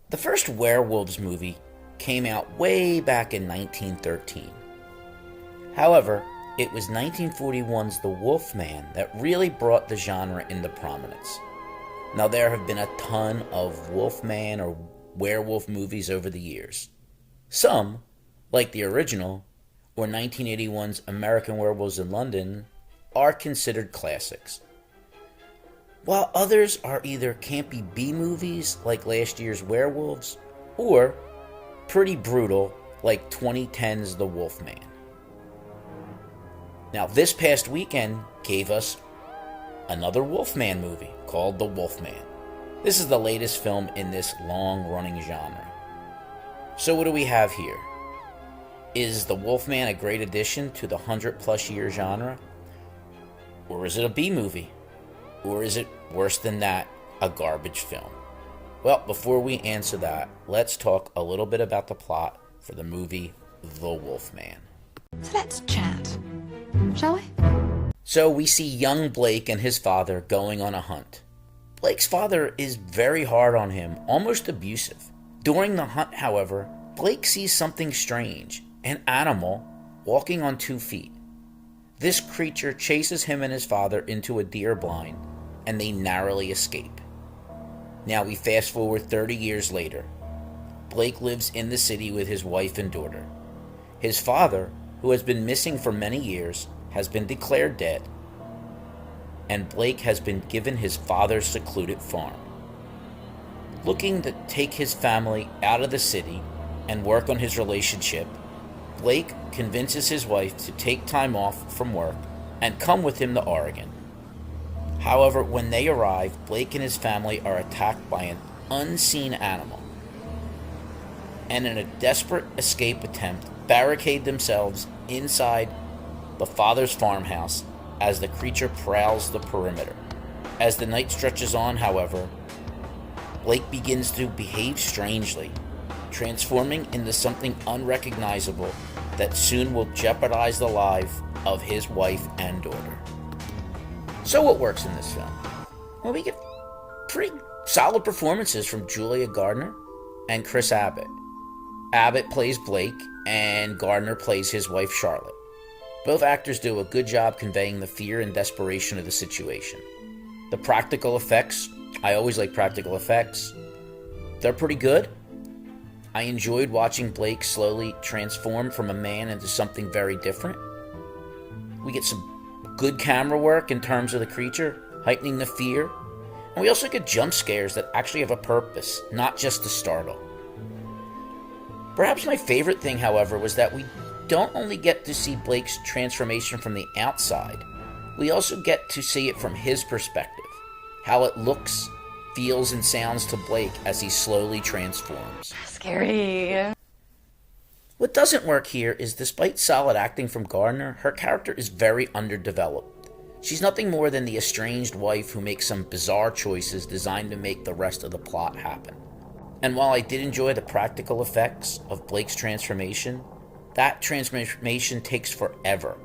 The first werewolves movie came out way back in 1913. However, it was 1941's The Wolfman that really brought the genre into prominence. Now, there have been a ton of Wolfman or werewolf movies over the years. Some, like the original, or 1981's American Werewolves in London, are considered classics, while others are either campy B-movies like last year's Werewolves, or pretty brutal like 2010's The Wolfman. Now, this past weekend gave us another Wolfman movie called The Wolfman. This is the latest film in this long-running genre. So what do we have here? Is The Wolfman a great addition to the 100-plus year genre? Or is it a B-movie? Or is it, worse than that, a garbage film? Well, before we answer that, let's talk a little bit about the plot for the movie The Wolfman. So let's chat, shall we? So we see young Blake and his father going on a hunt. Blake's father is very hard on him, almost abusive. During the hunt, however, Blake sees something strange, an animal walking on 2 feet. This creature chases him and his father into a deer blind, and they narrowly escape. Now we fast forward 30 years later. Blake lives in the city with his wife and daughter. His father, who has been missing for many years, has been declared dead, and Blake has been given his father's secluded farm. Looking to take his family out of the city and work on his relationship, Blake convinces his wife to take time off from work and come with him to Oregon. However, when they arrive, Blake and his family are attacked by an unseen animal, and in a desperate escape attempt, barricade themselves inside the father's farmhouse as the creature prowls the perimeter. As the night stretches on, however, Blake begins to behave strangely, transforming into something unrecognizable that soon will jeopardize the life of his wife and daughter. So what works in this film? Well, we get pretty solid performances from Julia Gardner and Chris Abbott. Abbott plays Blake, and Gardner plays his wife Charlotte. Both actors do a good job conveying the fear and desperation of the situation. The practical effects, I always like practical effects. They're pretty good. I enjoyed watching Blake slowly transform from a man into something very different. We get some good camera work in terms of the creature, heightening the fear. And we also get jump scares that actually have a purpose, not just to startle. Perhaps my favorite thing, however, was that we don't only get to see Blake's transformation from the outside, we also get to see it from his perspective, how it looks, feels, and sounds to Blake as he slowly transforms. Scary. What doesn't work here is, despite solid acting from Gardner, her character is very underdeveloped. She's nothing more than the estranged wife who makes some bizarre choices designed to make the rest of the plot happen. And while I did enjoy the practical effects of Blake's transformation, that transformation takes forever.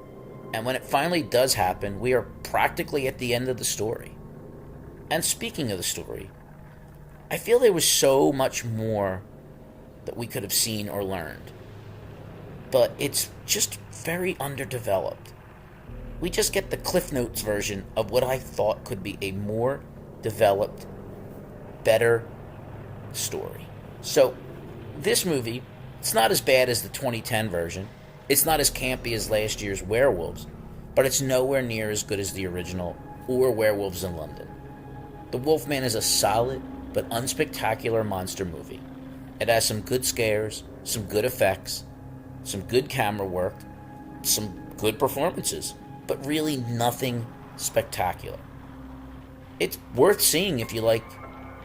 And when it finally does happen, we are practically at the end of the story. And speaking of the story, I feel there was so much more that we could have seen or learned. But it's just very underdeveloped. We just get the Cliff Notes version of what I thought could be a more developed, better story. So, this movie, it's not as bad as the 2010 version. It's not as campy as last year's Werewolves, but it's nowhere near as good as the original or Werewolves in London. The Wolfman is a solid but unspectacular monster movie. It has some good scares, some good effects, some good camera work, some good performances, but really nothing spectacular. It's worth seeing if you like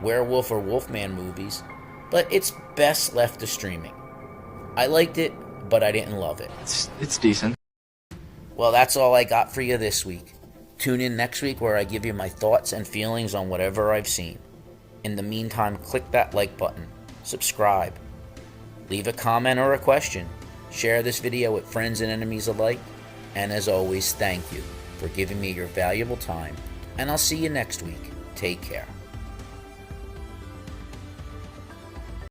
werewolf or Wolfman movies, but it's best left to streaming. I liked it, but I didn't love it. It's decent. Well, that's all I got for you this week. Tune in next week where I give you my thoughts and feelings on whatever I've seen. In the meantime, click that like button, subscribe, leave a comment or a question, share this video with friends and enemies alike, and as always, thank you for giving me your valuable time, and I'll see you next week. Take care.